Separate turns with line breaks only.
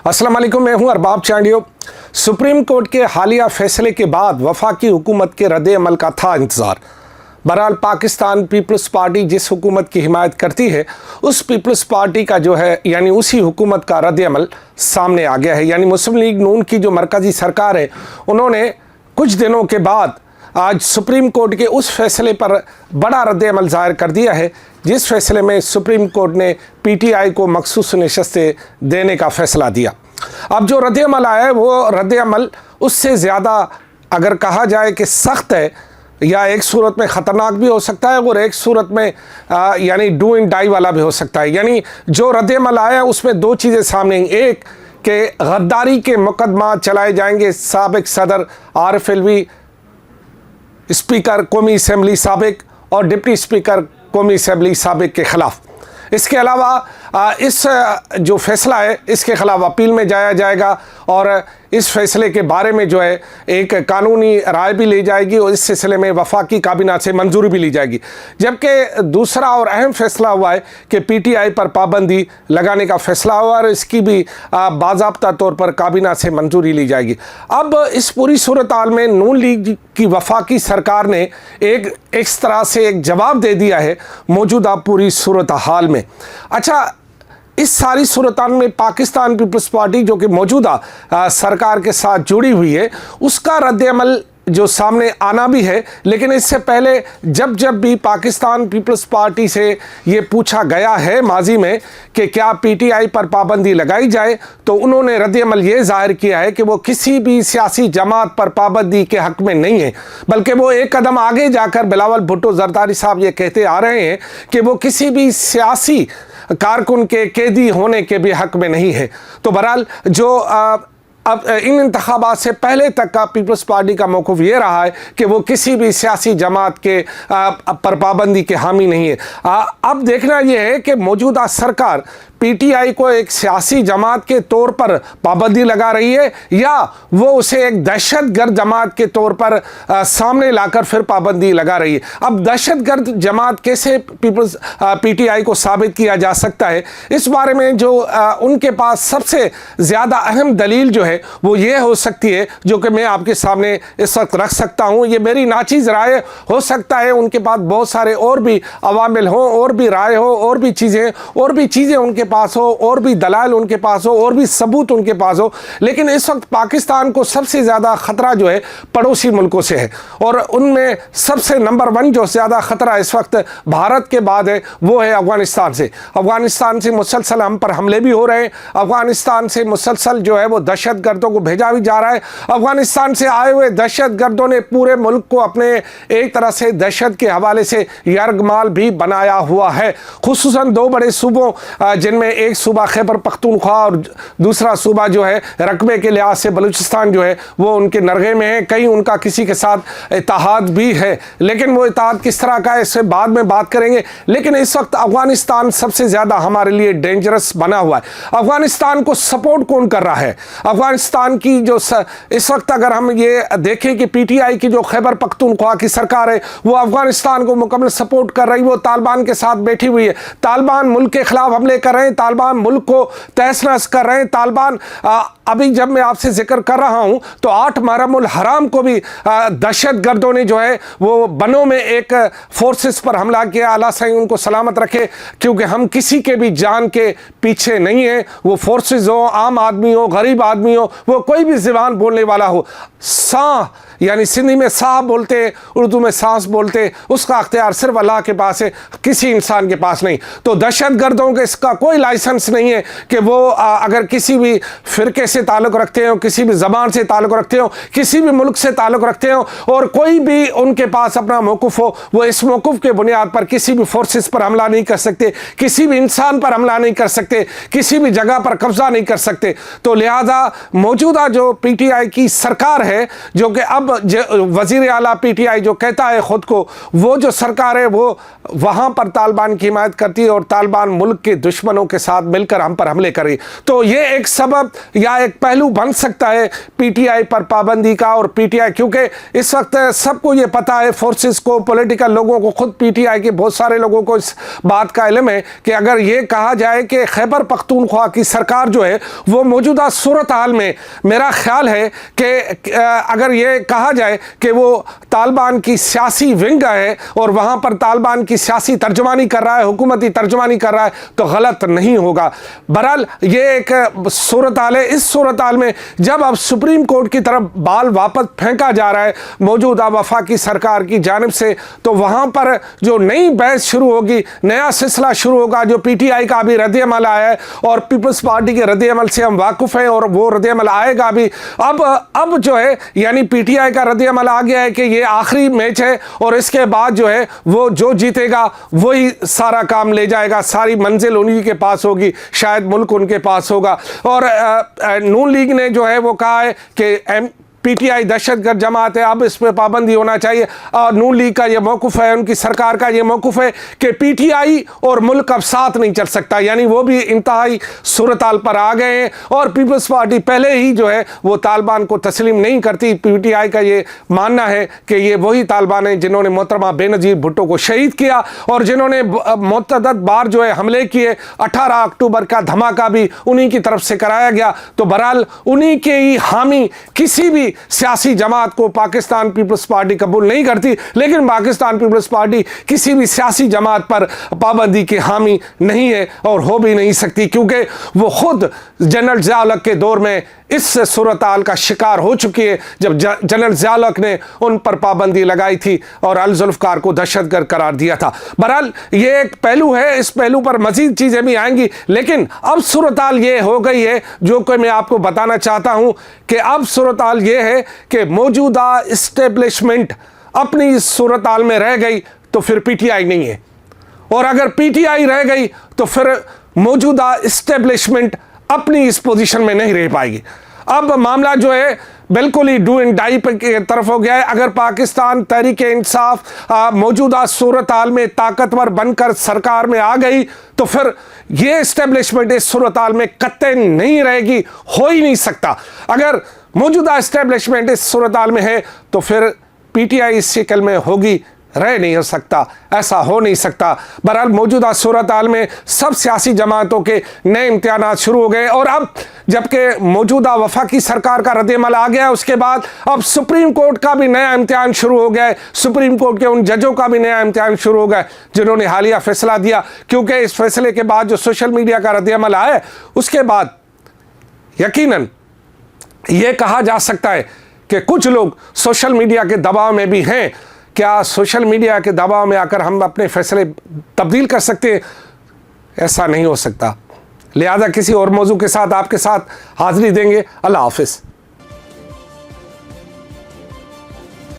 अस्सलाम वालेकुम, मैं हूं अरबाब चांडियो। सुप्रीम कोर्ट के हालिया फैसले के बाद वफाकी हुकूमत के रद्द-ए-अमल का था इंतज़ार। बहरहाल पाकिस्तान पीपल्स पार्टी जिस हुकूमत की हिमायत करती है उस पीपल्स पार्टी का जो है यानी उसी हुकूमत का रद्द-ए-अमल सामने आ गया है। यानी मुस्लिम लीग नून की जो मरकज़ी सरकार है उन्होंने कुछ दिनों के बाद आज सुप्रीम कोर्ट के उस फैसले पर बड़ा रद्द-ए-अमल ज़ाहिर कर दिया है जिस फैसले में सुप्रीम कोर्ट ने पीटीआई को मखसूस नशस्तें देने का फ़ैसला दिया। अब जो रद्द-ए-अमल आया है वो रद्द-ए-अमल उससे ज़्यादा अगर कहा जाए कि सख्त है या एक सूरत में ख़तरनाक भी हो सकता है और एक सूरत में यानी डू एंड डाई वाला भी हो सकता है। यानी जो रद्द-ए-अमल आया उसमें दो चीज़ें सामने आएंगी। एक कि गद्दारी के मुकदमा चलाए जाएंगे साबिक सदर आरिफ अलवी, स्पीकर कौमी असम्बली साबिक और डिप्टी स्पीकर कौमी असम्बली साबिक के ख़िलाफ़। इसके अलावा इस जो फैसला है इसके ख़िलाफ़ अपील में जाया जाएगा और इस फैसले के बारे में जो है एक कानूनी राय भी ली जाएगी और इस सिलसिले में वफाकी काबीना से मंजूरी भी ली जाएगी। जबकि दूसरा और अहम फैसला हुआ है कि पीटीआई पर पाबंदी लगाने का फैसला हुआ और इसकी भी बाज़ाब्ता तौर पर काबीना से मंजूरी ली जाएगी। अब इस पूरी सूरत हाल में नून लीग की वफाकी सरकार ने एक इस तरह से एक जवाब दे दिया है मौजूदा पूरी सूरत हाल में। अच्छा, इस सारी सूरत में पाकिस्तान पीपल्स पार्टी जो कि मौजूदा सरकार के साथ जुड़ी हुई है उसका रद्द-ए-अमल जो सामने आना भी है। लेकिन इससे पहले जब भी पाकिस्तान पीपल्स पार्टी से ये पूछा गया है माजी में कि क्या पीटीआई पर पाबंदी लगाई जाए तो उन्होंने रद्द-ए-अमल ये जाहिर किया है कि वो किसी भी सियासी जमात पर पाबंदी के हक़ में नहीं है, बल्कि वो एक कदम आगे जाकर बिलावल भुट्टो जरदारी साहब ये कहते आ रहे हैं कि वो किसी भी सियासी कारकुन के कैदी होने के भी हक़ में नहीं है। तो बहरहाल जो अब इन इंतखाबात से पहले तक का पीपल्स पार्टी का मौक़िफ़ ये रहा है कि वो किसी भी सियासी जमात के पर पाबंदी के हामी नहीं है। अब देखना ये है कि मौजूदा सरकार पीटीआई को एक सियासी जमात के तौर पर पाबंदी लगा रही है या वो उसे एक दहशतगर्द जमात के तौर पर सामने लाकर फिर पाबंदी लगा रही है। अब दहशतगर्द जमात कैसे पीटीआई को साबित किया जा सकता है, इस बारे में जो उनके पास सबसे ज़्यादा अहम दलील जो है वो ये हो सकती है जो कि मैं आपके सामने इस वक्त रख सकता हूँ। ये मेरी नाचीज़ राय हो सकता है, उनके पास बहुत सारे और भी अवामिल हों और भी राय हो और भी चीज़ें उनके पास हो और भी दलाल उनके पास हो और भी सबूत उनके पास हो। लेकिन इस वक्त पाकिस्तान को सबसे ज़्यादा ख़तरा जो है पड़ोसी मुल्कों से है और उनमें सबसे नंबर 1 जो ज़्यादा ख़तरा इस वक्त भारत के बाद है वो है अफ़गानिस्तान से। अफ़गानिस्तान से मुसलसल हम पर हमले भी हो रहे हैं, अफ़गानिस्तान से मुसलसल जो है वो दहशतगर्दों को भेजा भी जा रहा है। अफ़गानिस्तान से आए हुए दहशतगर्दों ने पूरे मुल्क को अपने एक तरह से दहशत के हवाले से यरगमाल भी बनाया हुआ है। खुसूसन 2 बड़े सूबों जिनमें एक सूबा खैबर पख्तूनख्वा और दूसरा सूबा जो है रकबे के लिहाज से बलूचिस्तान जो है वो उनके नरगे में है। कहीं उनका किसी के साथ इत्तेहाद भी है, लेकिन वो इत्तेहाद किस तरह का है इससे बाद में बात करेंगे। लेकिन इस वक्त अफगानिस्तान सबसे ज़्यादा हमारे लिए डेंजरस बना हुआ है। अफगानिस्तान को सपोर्ट कौन कर रहा है? अफगानिस्तान की जो इस वक्त अगर हम ये देखें कि पीटीआई की जो खैबर पख्तूनख्वा की सरकार है वो अफगानिस्तान को मुकम्मल सपोर्ट कर रही, वो तालिबान के साथ बैठी हुई है। तालिबान मुल्क के खिलाफ हमले कर रहे हैं, तालिबान मुल्क को तहस-नहस कर रहे हैं। तालिबान अभी जब मैं आपसे जिक्र कर रहा हूं तो 8 मुहर्रम हराम को भी दहशतगर्दों ने जो है वो बनों में एक फोर्सेस पर हमला किया। अल्लाह सही उनको सलामत रखे, क्योंकि हम किसी के भी जान के पीछे नहीं है। वो फोर्सेस हो, आम आदमी हो, गरीब आदमी हो, वो कोई भी ज़बान बोलने वाला हो, सा यानी सिंधी में साह बोलते, उर्दू में सांस बोलते, उसका अख्तियार सिर्फ अल्लाह के पास है, किसी इंसान के पास नहीं। तो दहशतगर्दों के इसका कोई लाइसेंस नहीं है कि वो अगर किसी भी फ़िरके से ताल्लुक़ रखते हो, किसी भी ज़बान से ताल्लुक़ रखते हो, किसी भी मुल्क से ताल्लुक़ रखते हो और कोई भी उनके पास अपना मौक़िफ़ हो, वो इस मौक़िफ़ के बुनियाद पर किसी भी फोर्सेस पर हमला नहीं कर सकते, किसी भी इंसान पर हमला नहीं कर सकते, किसी भी जगह पर कब्ज़ा नहीं कर सकते। तो लिहाजा मौजूदा जो पीटीआई की सरकार है जो कि अब अब वज़ीर आला पीटीआई जो कहता है ख़ुद को, वो जो सरकार है वो वहाँ पर तालिबान की हिमायत करती है और तालिबान मुल्क के दुश्मनों के साथ मिलकर हम पर हमले करे। तो ये एक सबब या एक पहलू बन सकता है पीटीआई पर पाबंदी का। और पीटीआई, क्योंकि इस वक्त सबको ये पता है, फोर्सेस को, पॉलिटिकल लोगों को, खुद पीटीआई के बहुत सारे लोगों को इस बात का इल्म है कि अगर ये कहा जाए कि खैबर पख्तूनख्वा की सरकार जो है वो मौजूदा सूरत हाल में, मेरा ख्याल है कि अगर ये कहा जाए कि वो तालिबान की सियासी विंग है और वहाँ पर तालिबान की सियासी तर्जुमानी कर रहा है, हुकूमती तर्जुमानी कर रहा है, तो गलत नहीं होगा। बहरहाल ये एक सूरत हाल है। इस सूरत हाल में जब अब सुप्रीम कोर्ट की तरफ बाल वापस फेंका जा रहा है मौजूदा वफाकी सरकार की जानिब से, तो वहाँ पर जो नई बहस शुरू होगी, नया सिलसिला शुरू होगा, जो पीटीआई का अभी रद्द-ए-अमल आया है और पीपल्स पार्टी के रद्द-ए-अमल से हम वाकिफ़ हैं और वो रद्द-ए-अमल आएगा भी। अब जो है यानी पीटीआई का रद्द-ए-अमल आ गया है कि ये आखिरी मैच है और इसके बाद जो है वो जो जीतेगा वही सारा काम ले जाएगा, सारी मंजिल उन्हीं के पास होगी, शायद मुल्क उनके पास होगा। और नून लीग ने जो है वो कहा है कि पीटीआई दहशतगर्द जमात है, अब इस पर पाबंदी होना चाहिए। और नून लीग का ये मौक़िफ़ है, उनकी सरकार का ये मौक़िफ़ है कि पीटीआई और मुल्क अब साथ नहीं चल सकता, यानी वो भी इंतहाई सूरत हाल पर आ गए हैं। और पीपल्स पार्टी पहले ही जो है वो तालिबान को तस्लीम नहीं करती। पीटीआई का ये मानना है कि ये वही तालिबान है जिन्होंने मोहतरमा बेनज़ीर भुट्टो को शहीद किया और जिन्होंने मुतअद्दिद बार जो है हमले किए। 18 अक्टूबर का धमाका भी उन्हीं की तरफ से कराया गया। तो बहरहाल उन्हीं के ही हामी किसी भी सियासी जमात को पाकिस्तान पीपल्स पार्टी कबूल नहीं करती, लेकिन पाकिस्तान पीपल्स पार्टी किसी भी सियासी जमात पर पाबंदी के हामी नहीं है और हो भी नहीं सकती, क्योंकि वो खुद जनरल ज़िया-उल-हक के दौर में इस सूरत हाल का शिकार हो चुकी है, जब जनरल ज़िया-उल-हक ने उन पर पाबंदी लगाई थी और अल-जुल्फ़कार को दहशतगर्द करार दिया था। बहरहाल ये एक पहलू है, इस पहलू पर मज़ीद चीज़ें भी आएंगी, लेकिन अब सूरत हाल ये हो गई है जो कि मैं आपको बताना चाहता हूँ कि अब सूरत हाल ये है कि मौजूदा इस्टेब्लिशमेंट अपनी इस सूरत हाल में रह गई तो फिर पीटीआई नहीं है, और अगर पीटीआई रह गई तो फिर मौजूदा इस्टेब्लिशमेंट अपनी इस पोजीशन में नहीं रह पाएगी। अब मामला जो है बिल्कुल ही डू एंड डाई की तरफ हो गया है। अगर पाकिस्तान तहरीक-ए-इंसाफ मौजूदा सूरत हाल में ताकतवर बनकर सरकार में आ गई तो फिर ये इस्टेब्लिशमेंट इस सूरत हाल में कतई नहीं रहेगी, हो ही नहीं सकता। अगर मौजूदा इस्टेब्लिशमेंट इस सूरत हाल में है तो फिर पीटीआई इस शक्ल में होगी, रह नहीं हो सकता, ऐसा हो नहीं सकता। बहरहाल मौजूदा सूरत हाल में सब सियासी जमातों के नए इम्तिहानात शुरू हो गए और अब जबकि मौजूदा वफाकी सरकार का रद्द-ए-अमल आ गया, उसके बाद अब सुप्रीम कोर्ट का भी नया इम्तिहान शुरू हो गया है। सुप्रीम कोर्ट के उन जजों का भी नया इम्तिहान शुरू हो गया जिन्होंने हालिया फैसला दिया, क्योंकि इस फैसले के बाद जो सोशल मीडिया का रद्द-ए-अमल आया है उसके बाद यकीनन ये कहा जा सकता है कि कुछ लोग सोशल मीडिया के दबाव में भी हैं। क्या सोशल मीडिया के दबाव में आकर हम अपने फैसले तब्दील कर सकते हैं? ऐसा नहीं हो सकता। लिहाजा किसी और मौजू के साथ आपके साथ हाजिरी देंगे। अल्लाह हाफिज़।